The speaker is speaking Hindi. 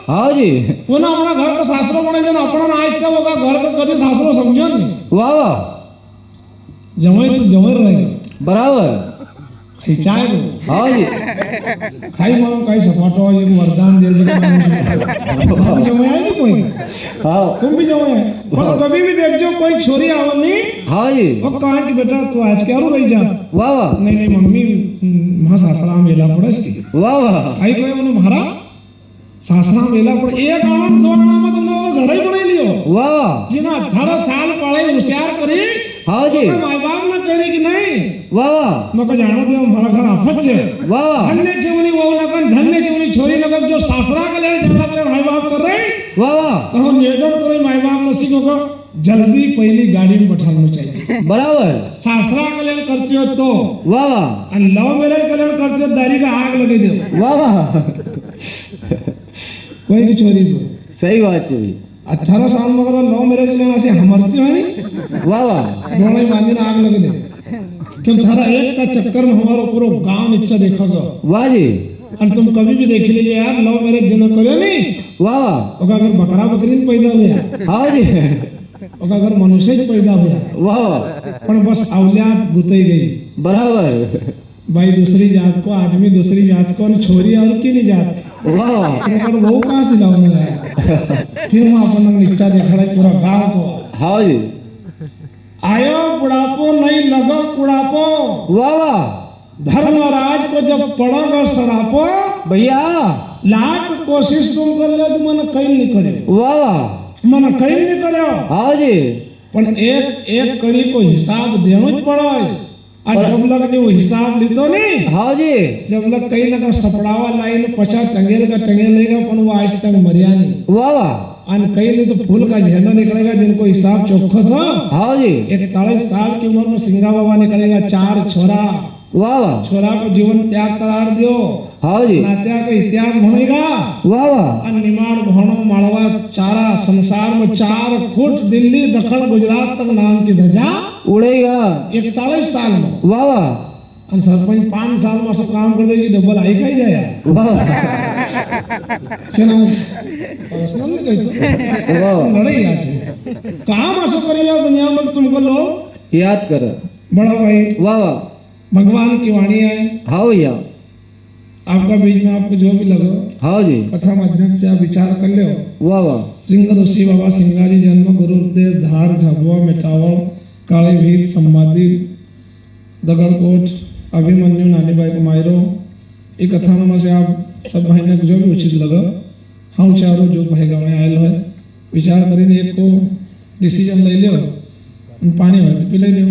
हाँ जी पुन्हा अपना घर का सासरो बनायचं ना आपण आज त्या बघा घर का कधी सासरो समजो नाही वाह वाह जवळ तर जवळ राहील बराबर खाई चाय दो हाँ जी खाई मारो काही सपाटो एक वरदान दे जवळ है कि कोई हाँ तुम भी जवळ है पर कभी भी देखो कोई छोरी आवनी हाँ जी और कहा कि बेटा तू आज क्या रही जा वाह वाह नहीं नहीं मम्मी वहाँ सासरा में वेला पड़े की वाह वाह खाई कोई उन्हें मारा सासरा में वेला पड़े एक आवन दो आवन में तुमने घर ही बनाई लियो वाह वाह जिना 18 साल पढ़े होशियार करी हाँ जी तो माय बाप ने कही कि नहीं वाह वाह मको जानो दे हमारा घर आफत छे वाह वाह धन्य छे उनी वो नकन धन्य छे उनी छोरी नकन जो सासरा के लेने जाना के माय बाप कर रहे वाह वाह तो हम निवेदन करे माय बाप ने सीखो को जल्दी पहली गाड़ी में बैठाना चाहिए बराबर सासरा के लेने करते हो तो वाह वाह और लव मैरिज के लेने करते हो दारी का आग लगे दो वाह वाह कोई भी छोरी को सही बात है भाई 18 साल में अगर लव मैरिज लेना से हमरती है नहीं वाह वाह दोनों मांदी ना आग लगे दे क्यों थारा एक का चक्कर में हमारा पूरा गांव नीचे देखोगे वाह जी और तुम कभी भी देख लीजिए यार लव मैरिज जन करो नहीं वाह वाह ओका अगर बकरा बकरी पैदा हुआ हाँ जी ओका अगर मनुष्य ही पैदा हुआ वाह वाह पर बस औलाद गुतई गई बराबर भाई दूसरी जात को आदमी दूसरी जात को और छोरी और की नहीं जात वाह वाह पर वो कहाँ से जाऊंगा फिर वहाँ अपन नीचा देखा है पूरा गांव को हाँ जी आयो बुढ़ापो नहीं लगो बुढ़ापो वाह वाह धर्मराज को जब पड़ोगा सड़ापो भैया लाख कोशिश तुम कर लो कि मन कहीं नहीं करे वाह वाह मन कहीं नहीं करे हाँ जी पण एक एक कड़ी को हिसाब देना ही पड़ा है और जब लग ने वो हिसाब लीतो नहीं हाँ जी जब लग कहीं लगा सपड़ावा लाइन 50 टंगेल का टंगेल लेगा पण वो आज तक मरिया नहीं वाह वाह और कहीं नहीं तो फूल का झंडा निकलेगा जिनको हिसाब चौखा था हाँ जी 41 साल की उम्र में सिंगा बाबा निकलेगा 4 छोरा वाह वाह छोरा को जीवन त्याग करार दियो हाँ जी नात्या का इतिहास भणेगा वाह वाह और निमाड़ भणो माड़वा चारा संसार में 4 फुट दिल्ली दक्षिण गुजरात तक नाम की ध्वजा उड़ेगा 41 साल में वाह वाह और सरपंच 5 साल में सब काम कर देगी डबल आई कहीं जाए फिर हम पर्सनल नहीं कहते लड़ाई आज काम ऐसा करिए दुनिया में तुमको लोग याद कर बड़ा भाई वाह वाह भगवान की वाणी है हाँ भैया आपका बीच में आपको जो भी लगे हाँ जी कथा माध्यम से आप विचार कर ले वाह वाह श्रृंग ऋषि बाबा सिंगाजी जन्म गुरु उपदेश धार झबुआ मिटावड़ काले भीत संवादी दगड़कोट अभिमन्यु नानी बाई को मायरो ये कथा में से आप सब भाई ने जो भी उचित लगा हम चारों जो भाई गाँव में आयल है विचार करीने एक को डिसीजन ले लियो पानी भर पी ले लियो